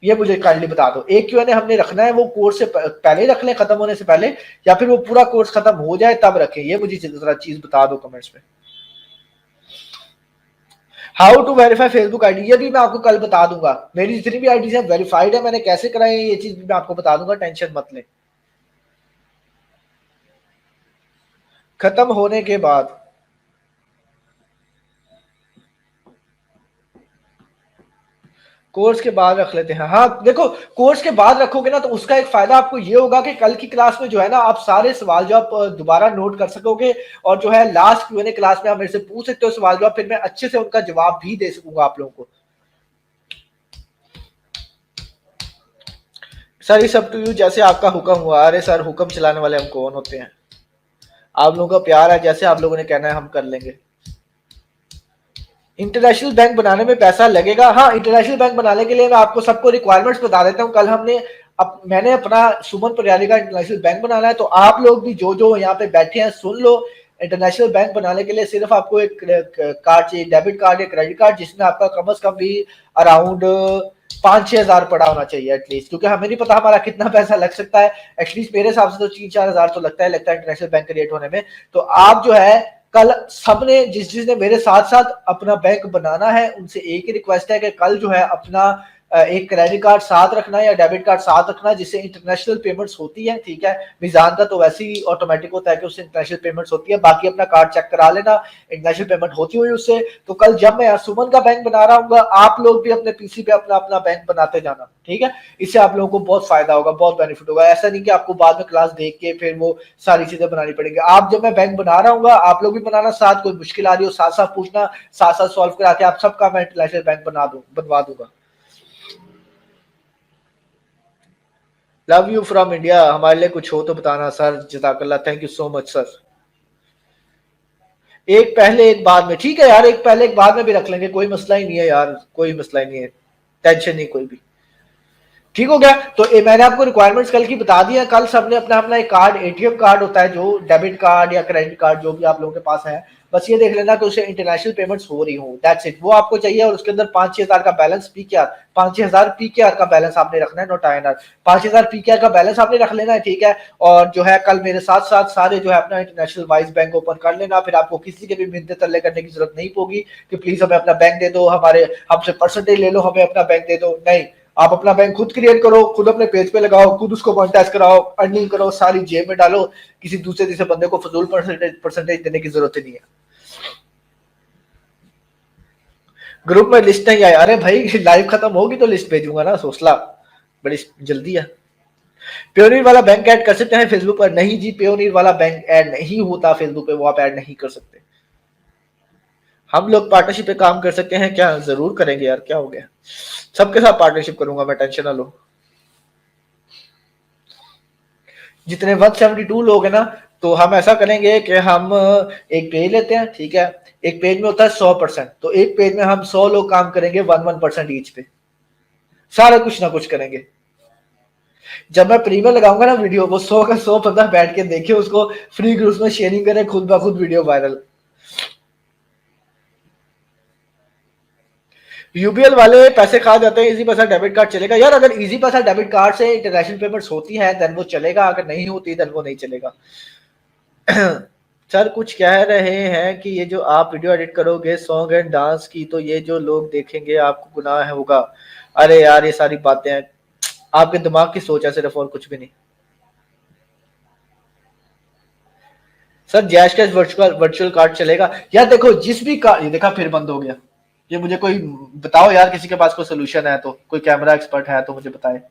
ये मुझे काइंडली बता दो। एक Q&A हमने रखना है वो कोर्स से पहले रख लें, खत्म होने से पहले, या फिर वो पूरा कोर्स खत्म हो जाए तब रखें? ये मुझे जरा चीज बता दो कमेंट्स में। How to verify Facebook ID, ये भी मैं आपको कल बता दूंगा। मेरी जितनी भी आईडी है वेरीफाइड है, मैंने कैसे कराई है ये चीज भी मैं आपको बता दूंगा, टेंशन मत लें। खत्म होने के बाद कोर्स के बाद रख लेते हैं। हाँ देखो, कोर्स के बाद रखोगे ना तो उसका एक फायदा आपको ये होगा कि कल की क्लास में जो है ना आप सारे सवाल जो आप दोबारा नोट कर सकोगे, और जो है लास्ट Q&A क्लास में आप मेरे से पूछ सकते हो सवाल जवाब, फिर मैं अच्छे से उनका जवाब भी दे सकूंगा आप लोगों को। सर इस अप टू यू, जैसे आपका हुक्म हुआ। अरे सर हुक्म चलाने वाले हम कौन होते हैं, आप लोगों का प्यार है, जैसे आप लोगों ने कहना है हम कर लेंगे। इंटरनेशनल बैंक बनाने में पैसा लगेगा? हाँ, इंटरनेशनल बैंक बनाने के लिए मैं आपको सबको रिक्वायरमेंट्स बता देता हूँ। कल मैंने अपना सुमन परियाली का इंटरनेशनल बैंक बनाना है, तो आप लोग भी जो जो यहाँ पे बैठे हैं सुन लो। इंटरनेशनल बैंक बनाने के लिए सिर्फ आपको एक कार्ड चाहिए, डेबिट कार्ड या क्रेडिट कार्ड, जिसमें आपका कम से कम भी अराउंड 5-6 हजार पड़ा होना चाहिए एटलीस्ट, क्योंकि हमें नहीं पता हमारा कितना पैसा लग सकता है। एटलीस्ट मेरे हिसाब से तो 3-4 हजार तो लगता है इंटरनेशनल बैंक क्रिएट होने में। तो आप जो है कल सबने जिसने मेरे साथ साथ अपना बैंक बनाना है, उनसे एक ही रिक्वेस्ट है कि कल जो है अपना एक क्रेडिट कार्ड साथ रखना या डेबिट कार्ड साथ रखना, जिससे इंटरनेशनल पेमेंट्स होती है। ठीक है, मिजान का तो वैसे ही ऑटोमेटिक होता है कि उससे इंटरनेशनल पेमेंट्स होती है, बाकी अपना कार्ड चेक करा लेना, इंटरनेशनल पेमेंट होती हुई उससे। तो कल जब मैं सुमन का बैंक बना रहा हूँ, आप लोग भी अपने पीसी पे अपना अपना बैंक बनाते जाना। ठीक है, इससे आप लोगों को बहुत फायदा होगा, बहुत बेनिफिट होगा। ऐसा नहीं कि आपको बाद में क्लास देख के फिर वो सारी चीजें बनानी पड़ेगी। आप जब मैं बैंक बना रहा हूँ, आप लोग भी बनाना साथ, कोई मुश्किल आ रही हो साथ साथ पूछना, साथ साथ सॉल्व करा के आप सबका मैं इंटरनेशनल बैंक बनवा दूंगा। Love you from India. हमारे लिए कुछ हो तो बताना सर, जज़ाकल्लाह, thank you so much sir. एक पहले एक बाद में, ठीक है यार, एक पहले एक बाद में भी रख लेंगे, कोई मसला ही नहीं है यार, कोई मसला ही नहीं है, टेंशन नहीं कोई भी। ठीक हो गया। तो मैंने आपको रिक्वायरमेंट्स कल की बता दी है। कल सबने अपना अपना एक कार्ड, एटीएम कार्ड होता है जो डेबिट कार्ड या क्रेडिट कार्ड जो भी आप लोगों के पास है, बस ये देख लेना कि उसे इंटरनेशनल पेमेंट्स हो रही हो, दैट्स इट, वो आपको चाहिए। और उसके अंदर 5-6 हजार का बैलेंस पीकेआर, 5-6 हजार पीकेआर का बैलेंस आपने रखना है, नोट आईएनआर, 5 हजार पीकेआर का बैलेंस आपने रख लेना है। ठीक है, और जो है कल मेरे साथ साथ सारे जो है अपना इंटरनेशनल वाइज बैंक ओपन कर लेना, फिर आपको किसी के भी मिन्नत तरले करने की जरूरत नहीं होगी कि प्लीज हमें अपना बैंक दे दो, हमारे हमसे परसेंटेज ले लो, हमें अपना बैंक दे दो, नहीं। आप अपना बैंक खुद क्रिएट करो, खुद अपने पेज पे लगाओ, खुद उसको मोनेटाइज कराओ, अर्निंग करो, सारी जेब में डालो, किसी दूसरे तीसरे बंदे को फजूल परसेंटेज देने की जरूरत ही नहीं है। ग्रुप में लिस्ट नहीं आई, अरे भाई लाइव खत्म होगी तो लिस्ट भेजूंगा ना, सोचला बड़ी जल्दी है। प्योनीर वाला बैंक ऐड कर सकते हैं फेसबुक पर? नहीं जी, प्योनीर वाला बैंक ऐड नहीं होता फेसबुक पे, वो आप ऐड नहीं कर सकते। हम लोग पार्टनरशिप पे काम कर सकते हैं क्या? जरूर करेंगे यार, क्या हो गया, सबके साथ पार्टनरशिप करूंगा मैं, टेंशन ना लो। जितने 172 लोग हैं ना, तो हम ऐसा करेंगे कि हम एक पेज लेते हैं। ठीक है, एक पेज में होता है 100%, तो एक पेज में हम 100 लोग काम करेंगे 1% ईच पे, सारा कुछ ना कुछ करेंगे। जब मैं प्रीमियर लगाऊंगा ना वीडियो, वो 100 का 100 बंदा बैठ के देखे उसको, फ्री ग्रुप्स में शेयरिंग करे, खुद ब खुद वीडियो वायरल। यूबीएल वाले पैसे खा जाते हैं, इजी पैसा डेबिट कार्ड चलेगा? यार अगर इजी पैसा डेबिट कार्ड से इंटरनेशनल पेमेंट्स होती है देन वो चलेगा, अगर नहीं होती देन वो नहीं चलेगा। सर कुछ कह रहे हैं कि ये जो आप वीडियो एडिट करोगे सॉन्ग एंड डांस की, तो ये जो लोग देखेंगे आपको गुनाह होगा। अरे यार ये सारी बातें हैं, आपके दिमाग की सोच है सिर्फ, और कुछ भी नहीं। Sir Jaish cash virtual card चलेगा? यार देखो, जिस भी कार्ड, ये देखा फिर बंद हो गया, ये मुझे कोई बताओ यार, किसी के पास कोई सोल्यूशन है तो, कोई कैमरा एक्सपर्ट है तो मुझे बताए।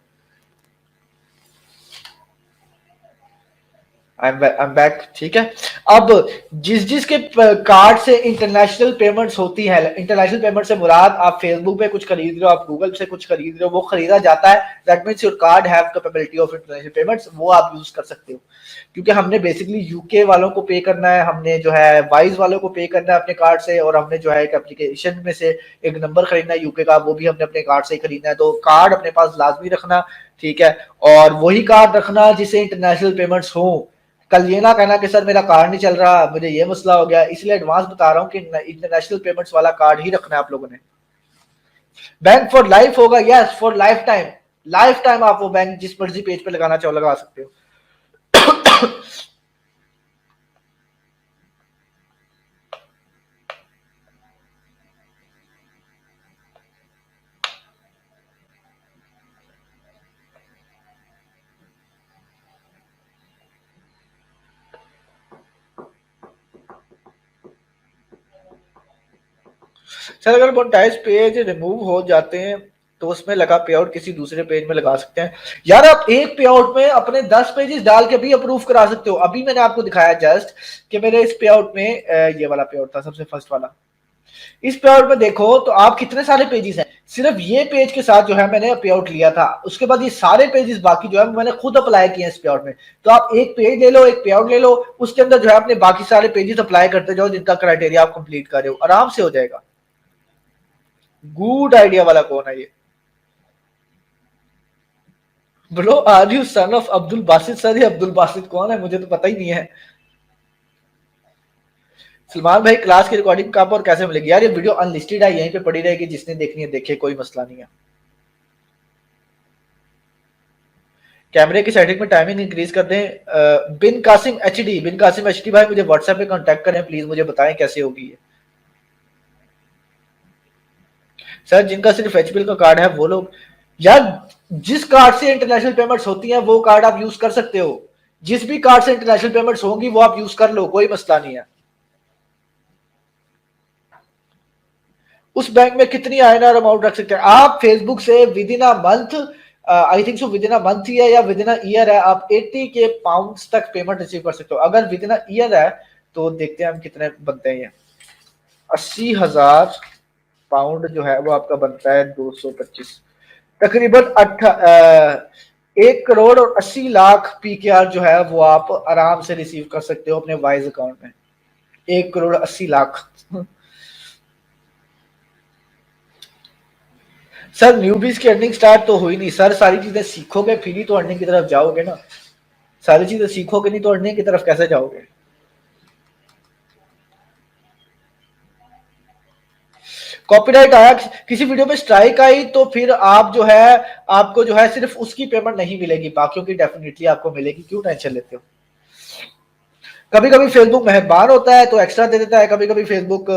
I am back. ठीक है, अब जिसके कार्ड से इंटरनेशनल पेमेंट्स होती है, इंटरनेशनल पेमेंट से मुराद आप फेसबुक पे कुछ खरीद रहे हो, आप गूगल से कुछ खरीद रहे हो, वो खरीदा जाता है, that means your card have capability of international payments, वो आप यूज कर सकते हो। क्योंकि हमने बेसिकली यूके वालों को पे करना है, हमने जो है वाइज वालों को पे करना है अपने कार्ड से, और हमने जो है एक एप्लीकेशन में से एक नंबर खरीदना है यूके का, वो भी हमने अपने कार्ड से ही खरीदना है। तो कार्ड अपने पास लाजमी रखना। ठीक है, और वही कार्ड रखना जिसे इंटरनेशनल पेमेंट्स हो। कल ये ना कहना कि सर मेरा कार्ड नहीं चल रहा, मुझे ये मसला हो गया, इसलिए एडवांस बता रहा हूँ कि इंटरनेशनल पेमेंट्स वाला कार्ड ही रखना है आप लोगों ने। बैंक फॉर लाइफ होगा, yes for life time, life time आप वो बैंक जिस मर्जी पेज पे लगाना चाहो लगा सकते हो। सर अगर मोनेटाइज पेज रिमूव हो जाते हैं तो उसमें लगा पे आउट किसी दूसरे पेज में लगा सकते हैं। यार आप एक पे आउट में अपने 10 पेजेस डाल के भी अप्रूव करा सकते हो। अभी मैंने आपको दिखाया जस्ट कि मेरे इस पे आउट में ये वाला पे आउट था सबसे फर्स्ट वाला, इस पे आउट में देखो तो आप कितने सारे पेजेस हैं, सिर्फ ये पेज के साथ जो है मैंने पे आउट लिया था, उसके बाद ये सारे पेजेस बाकी जो है मैंने खुद अप्लाई किए इस पे आउट में। तो आप एक पेज ले लो, एक पे आउट ले लो, उसके अंदर जो है अपने बाकी सारे पेजेस अप्लाई करते जाओ जिनका क्राइटेरिया आप कंप्लीट कर रहे हो, आराम से हो जाएगा। गुड आइडिया वाला कौन है ये? Bro are you son of Abdul Basit? Sir ये अब्दुल बासित कौन है, मुझे तो पता ही नहीं है। सलमान भाई क्लास की रिकॉर्डिंग कब और कैसे मिलेगी? यार ये वीडियो अनलिस्टेड है, यहीं पे पड़ी रहेगी, जिसने देखनी है देखे, कोई मसला नहीं है। कैमरे की सेटिंग में टाइमिंग इंक्रीज कर दें। बिन कासिम एचडी, बिन कासिम एचडी भाई मुझे व्हाट्सएप पे कांटेक्ट करें प्लीज, मुझे बताएं कैसे होगी ये। सर जिनका सिर्फ एचपीएल का कार्ड है वो लोग, यार जिस कार्ड से इंटरनेशनल पेमेंट्स होती हैं वो कार्ड आप यूज कर सकते हो। जिस भी कार्ड से इंटरनेशनल पेमेंट्स होंगी वो आप यूज कर लो, कोई मसला नहीं है। उस बैंक में कितनी आईएनआर अमाउंट रख सकते हैं आप? फेसबुक से within a month, I think so within a month ही है या विद इन अ ईयर है, आप 80 के पाउंड्स तक पेमेंट रिसीव कर सकते हो। अगर विद इन अ ईयर है तो देखते हैं हम कितने बनते हैं। ये 80,000 पाउंड जो है वो आपका बनता है 225, तकरीबन 1 करोड़ और 80 लाख पीकेआर जो है वो आप आराम से रिसीव कर सकते हो अपने वाइज अकाउंट में। 1 करोड़ 80 लाख। सर न्यूबीज की अर्निंग स्टार्ट तो हुई नहीं सर, सारी चीजें सीखोगे फिर ही तो अर्निंग की तरफ जाओगे ना। सारी चीजें सीखोगे नहीं तो अर्निंग की तरफ कैसे जाओगे? कॉपीराइट आया, किसी वीडियो पे स्ट्राइक आई तो फिर आप जो है, आपको जो है सिर्फ उसकी पेमेंट नहीं मिलेगी, बाकियों की डेफिनेटली आपको मिलेगी। क्यों टेंशन लेते हो? कभी कभी फेसबुक मेहरबान होता है तो एक्स्ट्रा दे देता है, कभी कभी फेसबुक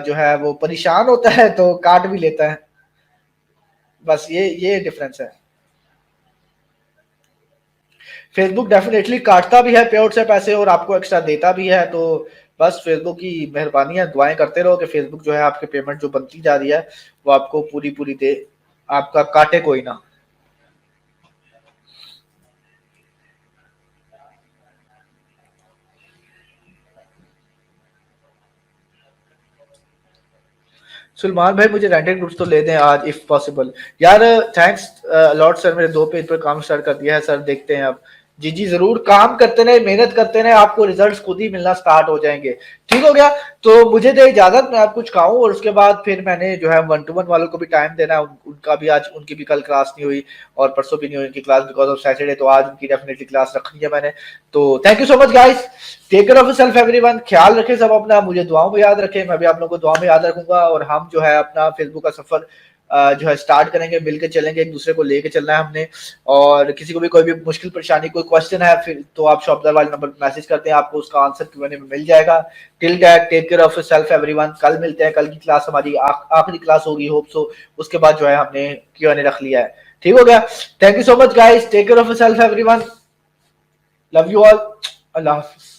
जो है वो परेशान होता है तो काट भी लेता है। बस ये डिफरेंस है। फेसबुक डेफिनेटली काटता भी है पेआउट से पैसे और आपको एक्स्ट्रा देता भी है, तो बस फेसबुक की मेहरबानी है, दुआएं करते रहो कि फेसबुक जो है आपके पेमेंट जो बनती जा रही है वो आपको पूरी पूरी दे, आपका काटे कोई ना। सलमान भाई मुझे रेंटेड ग्रुप्स तो ले दें आज इफ पॉसिबल। यार थैंक्स लॉट सर, मेरे 2 पेज पर काम स्टार्ट कर दिया है सर, देखते हैं अब। जी जी जरूर, काम करते रहे, मेहनत करते रहे, आपको रिजल्ट्स खुद ही मिलना स्टार्ट हो जाएंगे। ठीक हो गया? तो मुझे दे इजाजत, मैं आप कुछ खाऊं और उसके बाद फिर मैंने जो है 1-to-1 वालों को भी टाइम देना है। उनका भी आज, उनकी भी कल क्लास नहीं हुई और परसों भी नहीं हुई उनकी क्लास बिकॉज ऑफ सैटरडे, तो आज उनकी डेफिनेटली क्लास रखनी है मैंने। तो thank you so much guys, take care of yourself everyone, ख्याल रखें सब अपना, मुझे दुआओं में याद रखें, मैं भी आप लोगों को दुआ में याद रखूंगा। और हम जो है अपना फेसबुक का सफर जो है स्टार्ट करेंगे, मिलकर चलेंगे, एक दूसरे को लेके चलना है हमने। और किसी को भी कोई भी मुश्किल परेशानी, कोई क्वेश्चन है फिर तो आप शॉपदार वाले नंबर पर मैसेज करते हैं, आपको उसका आंसर Q&A में मिल जाएगा। Till that take care of yourself everyone, कल मिलते हैं, कल की क्लास हमारी आखिरी क्लास होगी होप सो, उसके बाद जो है हमने Q&A रख लिया है। ठीक हो गया? Thank you so much guys, take care of yourself everyone, love you all, अल्लाह हाफिज।